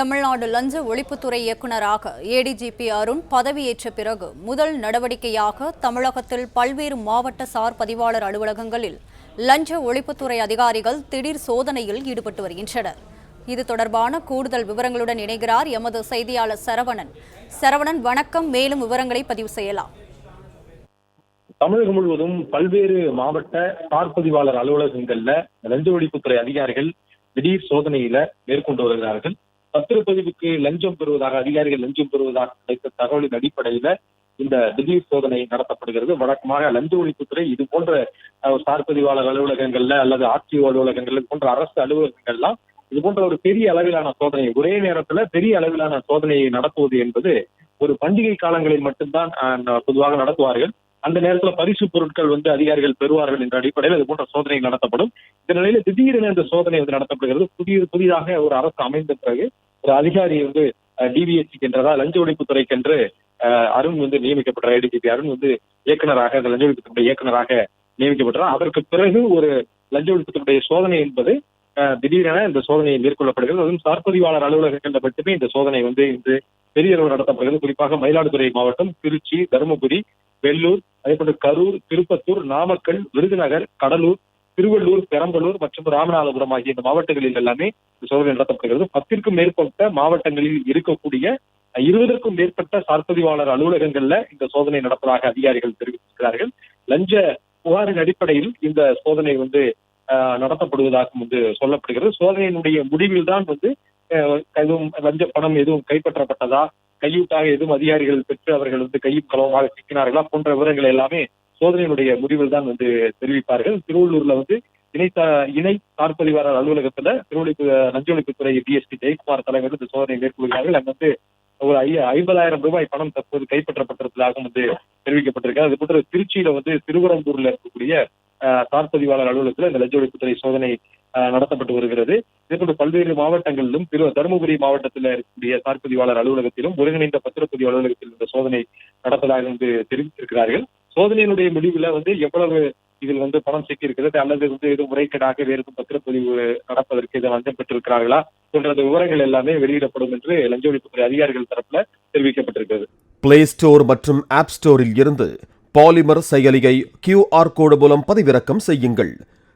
தமிழ்நாடு லஞ்ச ஒழிப்புத்துறை இயக்குநராக ஏடிஜிபி அருண் பதவியேற்ற பிறகு முதல் நடவடிக்கையாக தமிழகத்தில் பல்வேறு மாவட்ட சார் பதிவாளர் அலுவலகங்களில் லஞ்ச ஒழிப்புத்துறை அதிகாரிகள் திடீர் சோதனையில் ஈடுபட்டு வருகின்றனர். இது தொடர்பான கூடுதல் விவரங்களுடன் இணைகிறார் எமது செய்தியாளர் சரவணன். சரவணன், வணக்கம். மேலும் விவரங்களை பதிவு செய்யலாம். தமிழகம் முழுவதும் பல்வேறு மாவட்ட சார் பதிவாளர் அலுவலகங்கள்ல லஞ்ச ஒழிப்புத்துறை அதிகாரிகள் திடீர் சோதனையில மேற்கொண்டு வருகிறார்கள். பத்திரப்பதிவுக்கு லஞ்சம் பெறுவதாக அதிகாரிகள் லஞ்சம் பெறுவதாக கிடைத்த தகவலின் அடிப்படையில இந்த திடீர் சோதனை நடத்தப்படுகிறது. வழக்கமாக லஞ்ச ஒழிப்புத்துறை இது போன்ற சார் பதிவாளர் அலுவலகங்கள்ல அல்லது ஆர்டிஓ அலுவலகங்கள்ல போன்ற அரசு அலுவலகங்கள்லாம் இது போன்ற ஒரு பெரிய அளவிலான சோதனை, ஒரே நேரத்துல பெரிய அளவிலான சோதனையை நடத்துவது என்பது ஒரு பண்டிகை காலங்களில் மட்டும்தான் பொதுவாக நடத்துவார்கள். அந்த நேரத்துல பரிசு பொருட்கள் அதிகாரிகள் பெறுவார்கள் என்ற அடிப்படையில் இது போன்ற சோதனை நடத்தப்படும். இந்த நிலையில திடீரென இந்த சோதனை நடத்தப்படுகிறது. புதிதாக ஒரு அரசு அமைந்த பிறகு ஒரு அதிகாரி டிவிஎஸ்சி என்றதா லஞ்ச ஒழிப்புத்துறைக்கென்று அருண் நியமிக்கப்பட்டார். ஏடிஜிபி அருண் இயக்குநராக அந்த லஞ்ச ஒழிப்புத்துறை இயக்குநராக நியமிக்கப்பட்டார். அதற்கு பிறகு ஒரு லஞ்ச ஒழிப்புத்துறை சோதனை என்பது திடீரென இந்த சோதனையை மேற்கொள்ளப்படுகிறது. அதுவும் சார்பதிவாளர் அலுவலகங்கள் மட்டுமே இந்த சோதனை இன்று பெரிய அளவு நடத்தப்படுகிறது. குறிப்பாக மயிலாடுதுறை மாவட்டம், திருச்சி, தருமபுரி, வெள்ளூர், அதே போன்று கரூர், திருப்பத்தூர், நாமக்கல், விருதுநகர், கடலூர், திருவள்ளூர், பெரம்பலூர் மற்றும் ராமநாதபுரம் ஆகிய இந்த மாவட்டங்களில் எல்லாமே இந்த சோதனை நடத்தப்படுகிறது. 10க்கும் மேற்பட்ட மாவட்டங்களில் இருக்கக்கூடிய 20க்கும் மேற்பட்ட சார்பதிவாளர் அலுவலகங்கள்ல இந்த சோதனை நடப்பதாக அதிகாரிகள் தெரிவித்திருக்கிறார்கள். லஞ்ச புகாரின் அடிப்படையில் இந்த சோதனை நடத்தப்படுவதாக சொல்லப்படுகிறது. சோதனையினுடைய முடிவில் தான் எதுவும் லஞ்ச பணம் எதுவும் கைப்பற்றப்பட்டதா, கையூட்டாக எதுவும் அதிகாரிகள் பெற்று அவர்கள் கையும் களவுமாக சிக்கினார்களா போன்ற விவரங்கள் எல்லாமே சோதனையினுடைய முடிவில் தான் தெரிவிப்பார்கள். திருவள்ளூர்ல இணை சார்பதிவாளர் அலுவலகத்துல லஞ்ச ஒழிப்புத்துறை டிஎஸ்பி ஜெயக்குமார் தலைவர் இந்த சோதனை மேற்கொள்கிறார்கள். அங்கு ஒரு 50,000 ரூபாய் பணம் தற்போது கைப்பற்றப்பட்டிருப்பதாக தெரிவிக்கப்பட்டிருக்கிறது. அது போன்ற திருச்சியில திருவரம்பூர்ல இருக்கக்கூடிய சார்பதிவாளர் அலுவலகத்துல இந்த லஞ்ச ஒழிப்புத்துறை சோதனை நடத்தப்பட்டு வருகிறது. இதேபோன்று பல்வேறு மாவட்டங்களிலும் தருமபுரி மாவட்டத்தில் இருக்கக்கூடிய சார்பதிவாளர் அலுவலகத்திலும் ஒருங்கிணைந்த பத்திரப்பதிவு அலுவலகத்தில் இந்த சோதனை நடப்பதாக தெரிவித்திருக்கிறார்கள். சோதனையினுடைய முடிவுல எவ்வளவு இதில் பணம் சிக்கி இருக்கிறது அல்லது எதுவும் முறைகேடாக வேறு பத்திரப்பதிவு நடப்பதற்கு இதை லஞ்சம் பெற்றிருக்கிறார்களா போன்ற விவரங்கள் எல்லாமே வெளியிடப்படும் என்று லஞ்ச ஒழிப்புத்துறை அதிகாரிகள் தரப்புல தெரிவிக்கப்பட்டிருக்கிறது. பிளே ஸ்டோர் மற்றும் ஆப் ஸ்டோரில் இருந்து பாலிமர் செயலியை QR கோடு மூலம் பதிவிறக்கம் செய்யுங்கள்.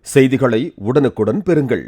செய்திகளை உடனுக்குடன் பெறுங்கள்.